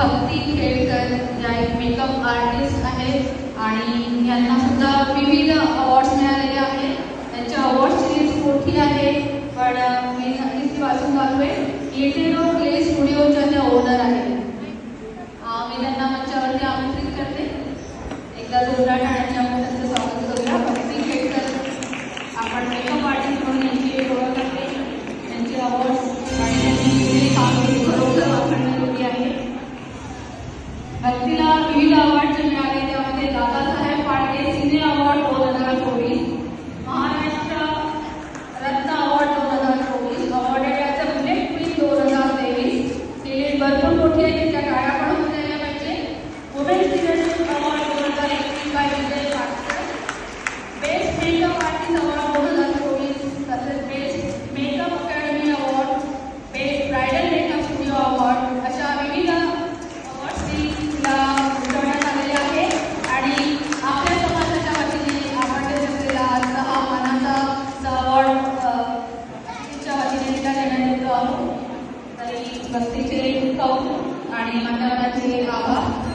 भक्ती खेळकर ज्या एक makeup artist आहेत आणि यांना सुद्धा विविध अवॉर्ड्स मिळालेले आहेत. त्यांच्या अवॉर्ड्सची लिस्ट मोठी आहे, पण मी नक्कीच ती वाचून दाखवेन. येटेरो क्ले स्टुडिओच्या त्या ओनर आहेत. मी त्यांना मंचावरती आमंत्रित करते. एकदा जोरदार टाळ्यांच्या त्यांचं स्वागत करूया. भक्ती खेळकर आपण मेकअप आर्टिस्ट म्हणून यांची एक ओळख आहे. त्यांचे अवॉर्ड्स आणि त्यांनी केलेली कामगिरी खरोखर वाखाणण्याजोगी आहे. भक्तीला विविध अवॉर्ड जे मिळाले त्यामध्ये Dadasaheb Phalke cine award 2024, Maharashtra Ratna award 2024, awarded as a bullet queen 2023. ही भरपूर मोठी आहे, त्या टाळ्या पण होऊन द्यायला पाहिजे. Women's leadership award 2021 by Vijay Patkar. Best makeup artist award 2024, तसेच best makeup academy award, best bridal makeup studio award, अशा विविध अवॉर्ड्सनी तिला उजवण्यात आलेले आहे. आणि आपल्या समाजाच्या वतीने आपण देत असलेला आजचा हा मानाचा अवॉर्ड तिच्या वतीने तिला देण्यात येतो आहोत. तरी भक्तीचे कौतुक आणि मंडळाचे आभार.